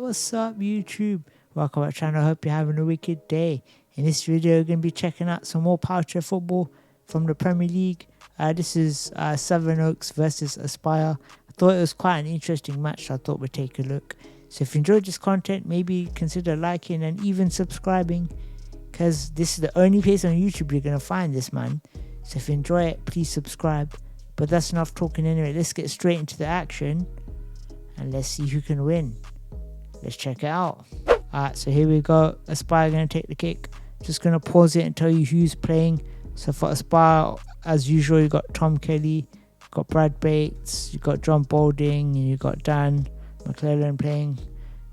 What's up, YouTube? Welcome to our channel. Hope you're having a wicked day. In this video, we're going to be checking out some more Powerchair football from the Premier League. This is Sevenoaks versus Aspire. I thought it was quite an interesting match, so I thought we'd take a look. So if you enjoyed this content, maybe consider liking and even subscribing, because this is the only place on YouTube you're going to find this, man. So if you enjoy it, please subscribe. But that's enough talking anyway. Let's get straight into the action and let's see who can win. Let's check it out. Alright, so here we go. Aspire going to take the kick. Just going to pause it and tell you who's playing. So for Aspire, as usual, you got Tom Kelly, you got Brad Bates, you got John Balding, and you got Dan McClellan playing.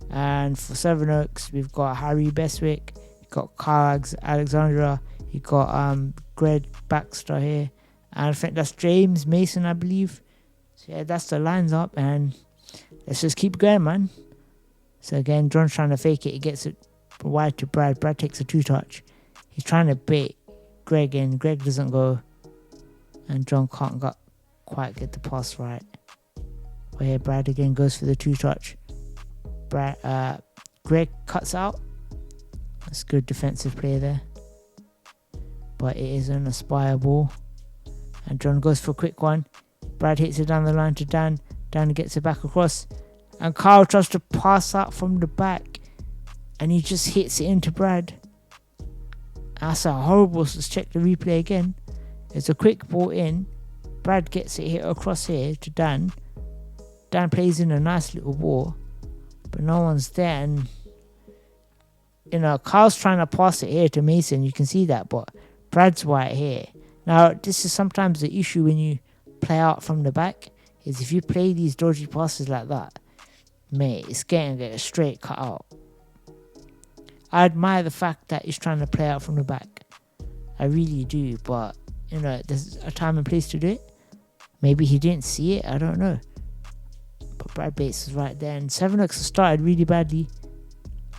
And for Sevenoaks, we've got Harry Beswick, you got Carl Alexandra, you got Greg Baxter here, and I think that's James Mason, I believe. So yeah, that's the lines up, and let's just keep going, man. So again, John's trying to fake it. He gets it wide to Brad. Brad takes a two-touch. He's trying to bait Greg in. Greg doesn't go. And John can't quite get the pass right. But here, Brad again goes for the two-touch. Greg cuts out. That's good defensive play there. But it is an Aspire ball. And John goes for a quick one. Brad hits it down the line to Dan. Dan gets it back across. And Kyle tries to pass out from the back. And he just hits it into Brad. That's a horrible. Let's check the replay again. It's a quick ball in. Brad gets it hit across here to Dan. Dan plays in a nice little ball. But no one's there. And, you know, Kyle's trying to pass it here to Mason. You can see that. But Brad's right here. Now, this is sometimes the issue when you play out from the back. Is if you play these dodgy passes like that, mate, it's getting a straight cut out. I admire the fact that he's trying to play out from the back. I really do, but, you know, there's a time and place to do it. Maybe he didn't see it, I don't know. But Brad Bates is right there, and Sevenoaks have started really badly.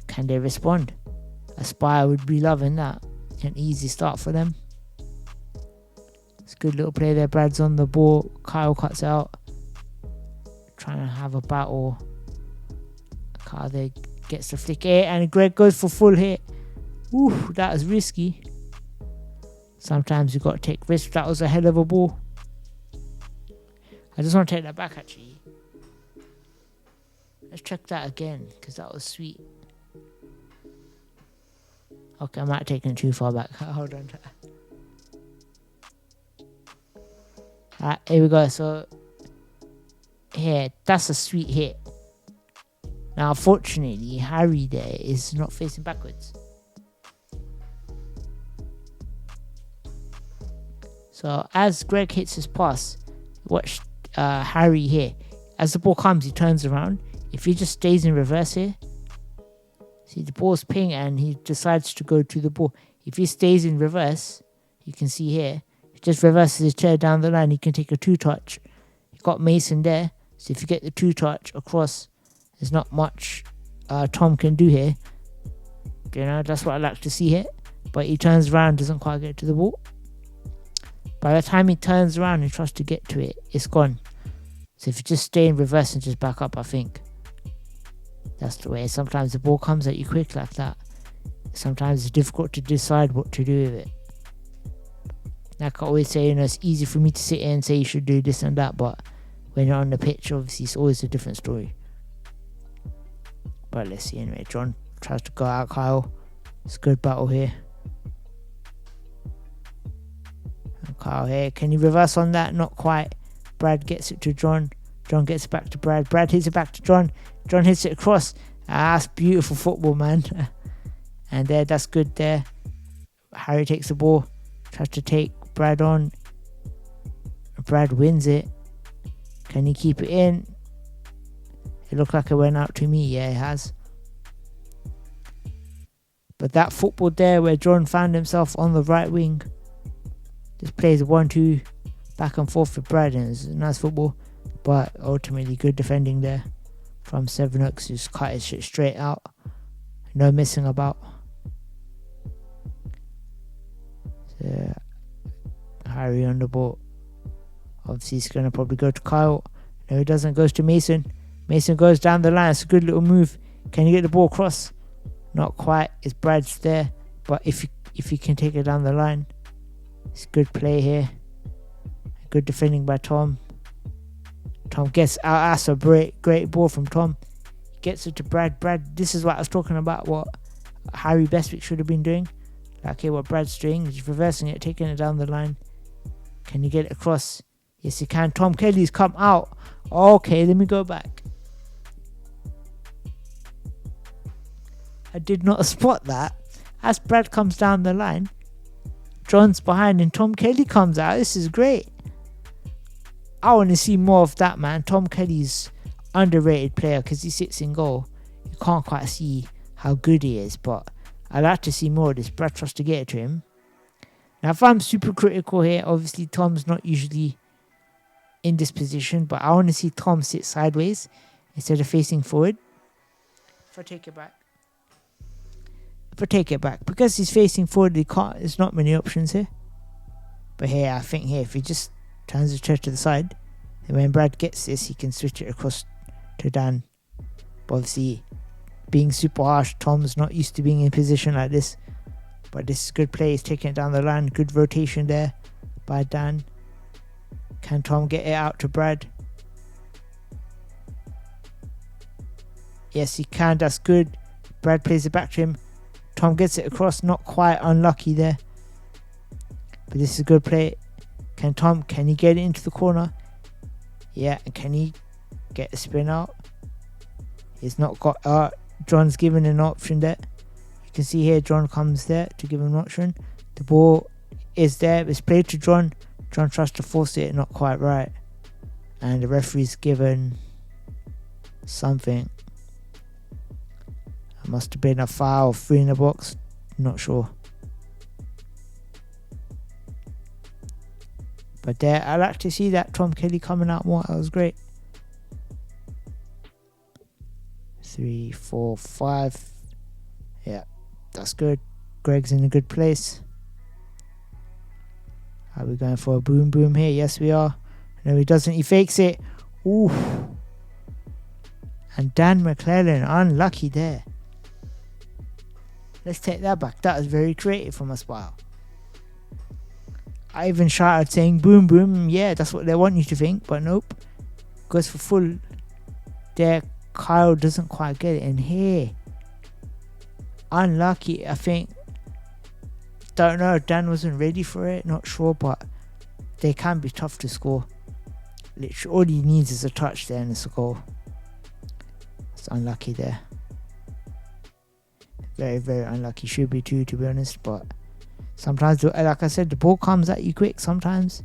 Can they respond? Aspire would be loving that. An easy start for them. It's a good little play there. Brad's on the ball. Kyle cuts out. Trying to have a battle. Kyle there gets the flick here, and Greg goes for full hit. Ooh, that was risky. Sometimes you got to take risks. That was a hell of a ball. I just want to take that back, actually. Let's check that again, because that was sweet. Okay, I might have taken it too far back. Hold on. Alright, here we go. So, here, that's a sweet hit. Now, unfortunately, Harry there is not facing backwards. So, as Greg hits his pass, watch Harry here. As the ball comes, he turns around. If he just stays in reverse here, see the ball's ping and he decides to go to the ball. If he stays in reverse, you can see here, he just reverses his chair down the line. He can take a two-touch. You've got Mason there. So if you get the two-touch across, there's not much Tom can do here. You know, that's what I like to see here. But he turns around, doesn't quite get to the ball. By the time he turns around and tries to get to it, it's gone. So if you just stay in reverse and just back up, I think that's the way. Sometimes the ball comes at you quick like that. Sometimes it's difficult to decide what to do with it. Like I always say, you know, it's easy for me to sit here and say you should do this and that, but when you're on the pitch, obviously, it's always a different story. But let's see anyway. John tries to go out Kyle. It's a good battle here. And Kyle here. Can he reverse on that? Not quite. Brad gets it to John. John gets it back to Brad. Brad hits it back to John. John hits it across. That's beautiful football, man. And there, that's good there. Harry takes the ball. Tries to take Brad on. Brad wins it. Can he keep it in? It looked like it went out to me. Yeah, it has. But that football there where John found himself on the right wing. Just plays 1-2 back and forth with Brad. And it's a nice football. But ultimately good defending there from Sevenoaks. Just cut his shit straight out. No messing about. So, Harry on the ball. Obviously he's going to probably go to Kyle. No, he doesn't. Goes to Mason. Mason goes down the line. It's a good little move. Can you get the ball across? Not quite. It's Brad's there. But if you can take it down the line, it's good play here. Good defending by Tom. Tom gets out. That's a great ball from Tom. Gets it to Brad. Brad, this is what I was talking about, what Harry Bestwick should have been doing. Like here, what Brad's doing, he's reversing it, taking it down the line. Can you get it across? Yes, he can. Tom Kelly's come out. Okay, let me go back. I did not spot that. As Brad comes down the line, John's behind and Tom Kelly comes out. This is great. I want to see more of that, man. Tom Kelly's underrated player because he sits in goal. You can't quite see how good he is, but I like to see more of this. Brad tries to get it to him. Now, if I'm super critical here, obviously Tom's not usually in this position, but I want to see Tom sit sideways instead of facing forward. If I take it back, because he's facing forward, there's not many options here. But here, I think here, if he just turns the chair to the side, and when Brad gets this, he can switch it across to Dan. But obviously, being super harsh, Tom's not used to being in position like this. But this is good play. He's taking it down the line. Good rotation there by Dan. Can Tom get it out to Brad? Yes, he can. That's good. Brad plays it back to him. Tom gets it across. Not quite, unlucky there. But this is a good play. Can he get it into the corner? Yeah, and can he get a spin out? He's not got... John's given an option there. You can see here John comes there to give him an option. The ball is there. It's played to John. John tries to force it. Not quite right. And the referee's given something. It must have been a foul. 3 in the box. Not sure. But there, I like to see that Tom Kelly coming out more. That was great. 3, 4, 5. Yeah, that's good. Greg's in a good place. Are we going for a boom here? Yes, we are. No, he doesn't. He fakes it. Ooh. And Dan McClellan, unlucky there. Let's take that back. That was very creative from us. Wow. I even shouted saying boom. Yeah, that's what they want you to think. But nope. Goes for full. There, Kyle doesn't quite get it. And here, unlucky, I think. Don't know. Dan wasn't ready for it. Not sure. But they can be tough to score. Literally, all he needs is a touch there and it's a goal. It's unlucky there. Very, very unlucky. Should be 2, to be honest. But sometimes, like I said, the ball comes at you quick sometimes.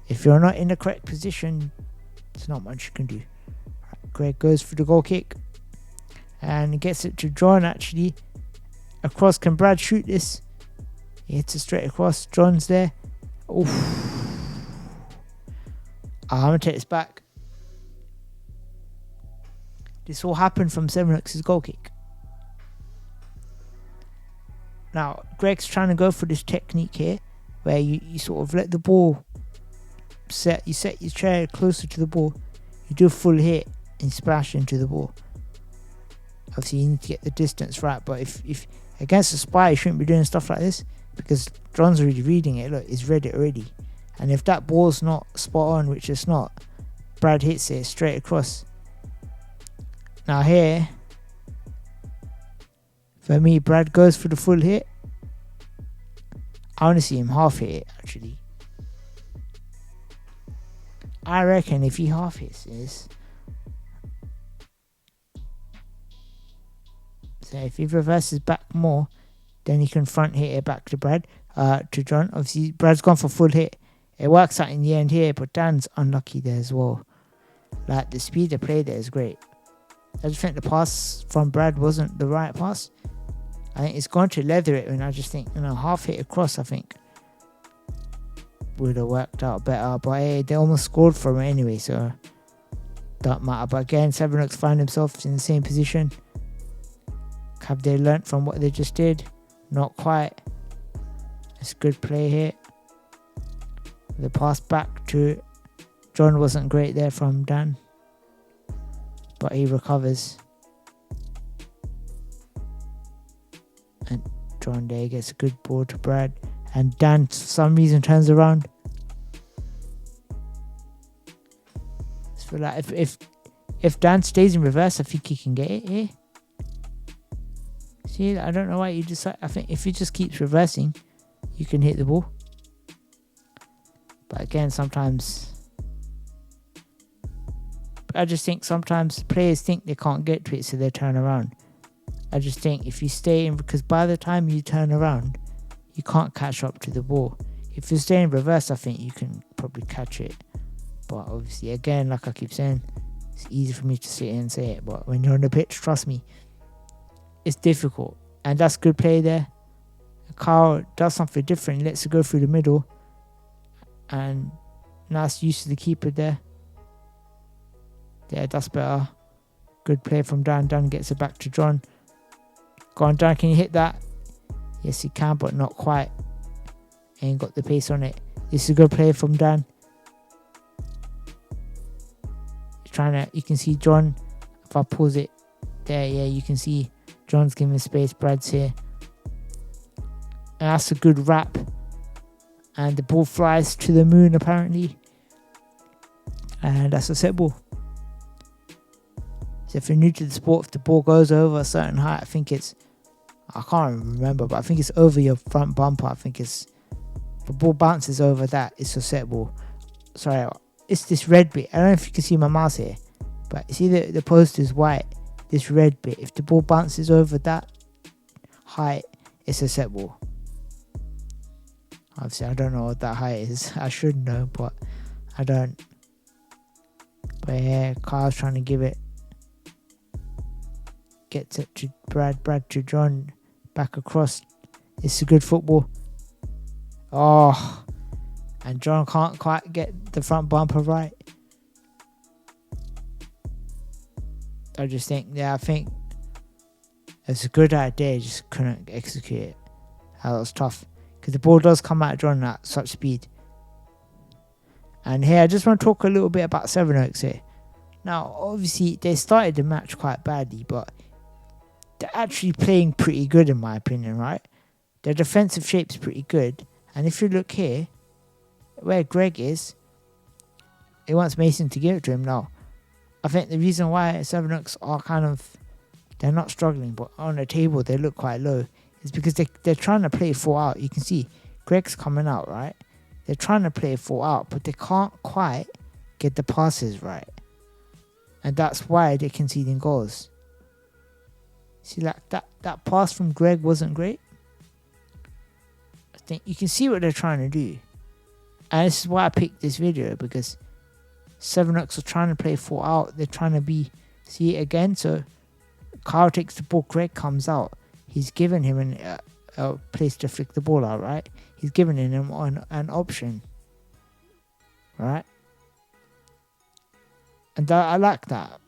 If you're not in the correct position, there's not much you can do. Right, Greg goes for the goal kick. And gets it to John, actually. Across, can Brad shoot this? He hits it straight across. John's there. Oof. I'm going to take this back. This all happened from Sevenoaks' goal kick. Now, Greg's trying to go for this technique here, where you sort of let the ball you set your chair closer to the ball, you do a full hit and splash into the ball. Obviously, you need to get the distance right, but if against a spy, you shouldn't be doing stuff like this, because John's already reading it. Look, he's read it already. And if that ball's not spot on, which it's not, Brad hits it straight across. Now here, for me, Brad goes for the full hit. I want to see him half hit it, actually. I reckon if he half hits this, so if he reverses back more, then he can front hit it back to Brad, to John. Obviously, Brad's gone for full hit. It works out in the end here, but Dan's unlucky there as well. Like, the speed of play there is great. I just think the pass from Brad wasn't the right pass. I think it's gone to leather it, and I just think, half hit across, I think, would have worked out better. But hey, they almost scored from it anyway, so don't matter. But again, Sevenoaks find themselves in the same position. Have they learnt from what they just did? Not quite. It's good play here. The pass back to John wasn't great there from Dan, but he recovers. John there gets a good ball to Brad. And Dan, for some reason, turns around. I feel like if Dan stays in reverse, I think he can get it here. See, I don't know why you decide. I think if he just keeps reversing, you can hit the ball. But again, sometimes I just think sometimes players think they can't get to it, so they turn around. I just think if you stay in, because by the time you turn around, you can't catch up to the ball. If you stay in reverse, I think you can probably catch it. But obviously, again, like I keep saying, it's easy for me to sit here and say it. But when you're on the pitch, trust me, it's difficult. And that's good play there. Carl does something different. He lets it go through the middle. And nice use of the keeper there. Yeah, that's better. Good play from Dan. Dan gets it back to John. Go on, Dan, can you hit that? Yes, he can, but not quite. Ain't got the pace on it. This is a good play from Dan. He's trying to, you can see John, if I pause it there, yeah, you can see John's giving space, Brad's here. And that's a good wrap. And the ball flies to the moon, apparently. And that's a set ball. So if you're new to the sport, if the ball goes over a certain height, I think it's, I can't remember, but I think it's over your front bumper. I think it's, if the ball bounces over that, it's a set ball. Sorry, it's this red bit. I don't know if you can see my mouse here, but you see the post is white. This red bit, if the ball bounces over that height, it's a set ball. Obviously, I don't know what that height is. I should know, but I don't. But yeah, Kyle's trying to give it. Gets it to Brad. Brad to John. Back across. It's a good football. Oh. And John can't quite get the front bumper right. I just think, yeah, I think it's a good idea. Just couldn't execute it. That was tough. Because the ball does come out of John at such speed. And here, I just want to talk a little bit about Sevenoaks here. Now, obviously, they started the match quite badly, but they're actually playing pretty good, in my opinion, right? Their defensive shape's pretty good. And if you look here, where Greg is, he wants Mason to give it to him now. I think the reason why Sevenoaks are kind of, they're not struggling, but on the table, they look quite low. It's because they're trying to play 4 out. You can see Greg's coming out, right? They're trying to play 4 out, but they can't quite get the passes right. And that's why they're conceding goals. See, like that pass from Greg wasn't great. I think you can see what they're trying to do. And this is why I picked this video, because Sevenoaks are trying to play 4 out. They're trying to be, see it again. So Carl takes the ball, Greg comes out. He's given him a place to flick the ball out, right? He's given him an option, right? And I like that.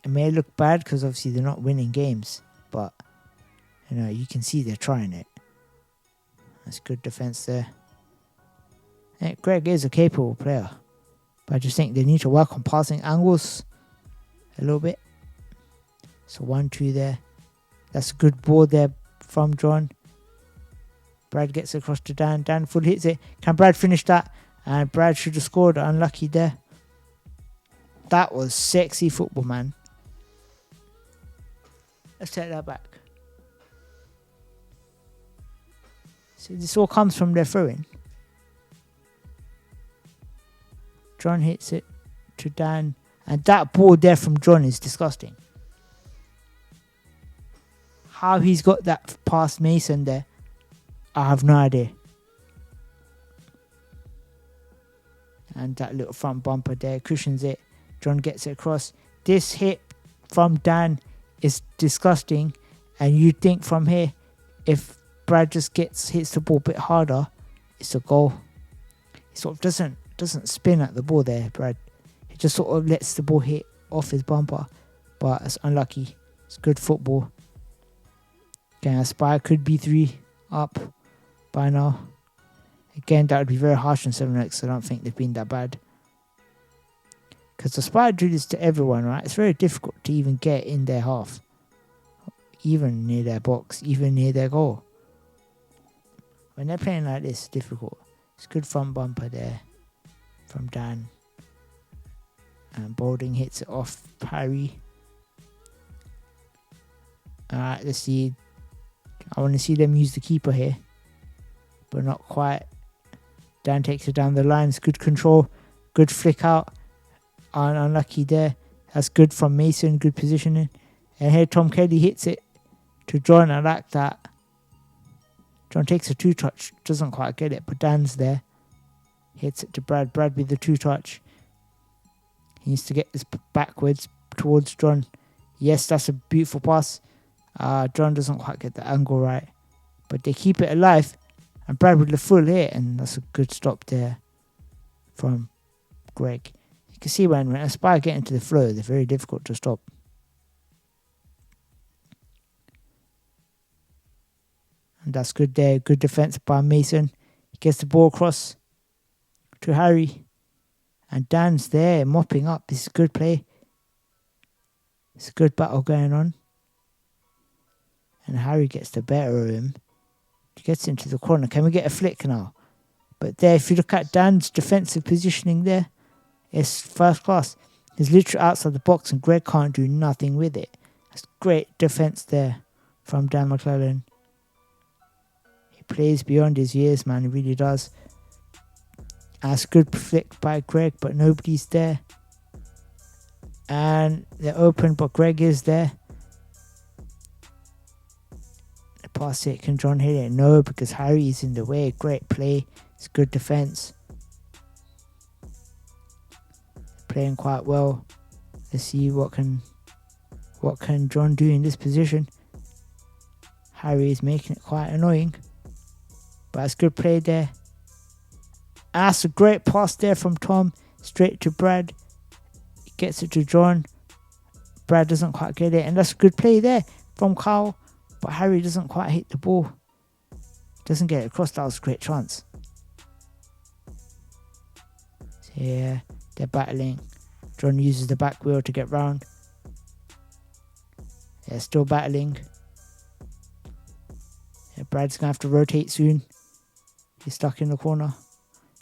It may look bad because obviously they're not winning games, but you know, you can see they're trying it. That's good defense there. And Greg is a capable player, but I just think they need to work on passing angles a little bit. So 1-2 there. That's a good ball there from John. Brad gets across to Dan. Dan full hits it. Can Brad finish that? And Brad should have scored. Unlucky there. That was sexy football, man. Let's take that back. So this all comes from their throwing. John hits it to Dan. And that ball there from John is disgusting. How he's got that past Mason there, I have no idea. And that little front bumper there cushions it. John gets it across. This hit from Dan is disgusting. And you'd think from here, if Brad just hits the ball a bit harder, it's a goal. He sort of doesn't spin at the ball there, Brad. He just sort of lets the ball hit off his bumper. But it's unlucky. It's good football. Again, Aspire could be 3 up by now. Again, that would be very harsh on Sevenoaks. I don't think they've been that bad. Because Aspire do this to everyone, right? It's very difficult to even get in their half. even near their box, even near their goal. When they're playing like this, it's difficult. It's good front bumper there from Dan. And Boulding hits it off Parry. Alright, let's see. I want to see them use the keeper here. But not quite. Dan takes it down the line. It's good control. Good flick out. Unlucky there. That's good from Mason. Good positioning. And here Tom Kelly hits it to John. I like that. John takes a 2-touch. Doesn't quite get it. But Dan's there. Hits it to Brad. Brad with the 2-touch. He needs to get this backwards towards John. Yes, that's a beautiful pass. John doesn't quite get the angle right. But they keep it alive. And Brad with the full hit. And that's a good stop there from Greg. You can see when Aspire get into the flow, they're very difficult to stop. And that's good there. Good defense by Mason. He gets the ball across to Harry. And Dan's there mopping up. This is good play. It's a good battle going on. And Harry gets the better of him. He gets into the corner. Can we get a flick now? But there, if you look at Dan's defensive positioning there, it's first class. He's literally outside the box and Greg can't do nothing with it. That's great defense there from Dan McClellan. He plays beyond his years, man. He really does. That's good flick by Greg, but nobody's there. And they're open, but Greg is there. The pass it, can John hit it? No, because Harry is in the way. Great play. It's good defense. Playing quite well. Let's see what can John do in this position. Harry is making it quite annoying. But it's good play there. That's a great pass there from Tom. Straight to Brad. He gets it to John. Brad doesn't quite get it. And that's a good play there from Carl. But Harry doesn't quite hit the ball. Doesn't get it across. That was a great chance. So yeah, they're battling. John uses the back wheel to get round. They're still battling. Yeah, Brad's going to have to rotate soon. He's stuck in the corner.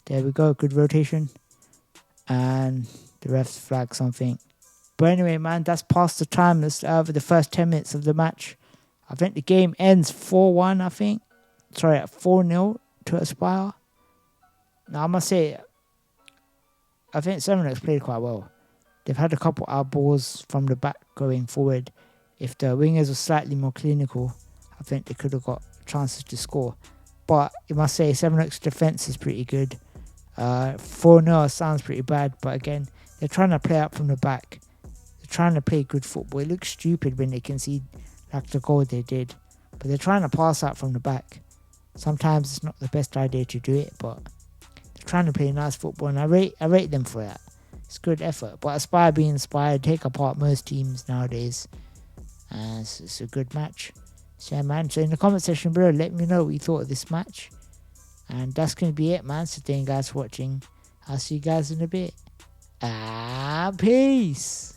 There we go. Good rotation. And the refs flag something. But anyway, man, that's past the time. That's over the first 10 minutes of the match. I think the game ends 4-1, I think. Sorry, 4-0 to Aspire. Now, I must say, I think Sevenoaks played quite well. They've had a couple out balls from the back going forward. If the wingers were slightly more clinical, I think they could have got chances to score. But you must say, Sevenoaks' defense is pretty good. 4-0 sounds pretty bad, but again, they're trying to play out from the back. They're trying to play good football. It looks stupid when they concede like the goal they did, but they're trying to pass out from the back. Sometimes it's not the best idea to do it, but they're trying to play nice football, and I rate them for that. It's good effort. But Aspire being inspired, take apart most teams nowadays. It's a good match. So yeah, man, so in the comment section below, let me know what you thought of this match. And that's going to be it, man. So thank you guys for watching. I'll see you guys in a bit. Peace.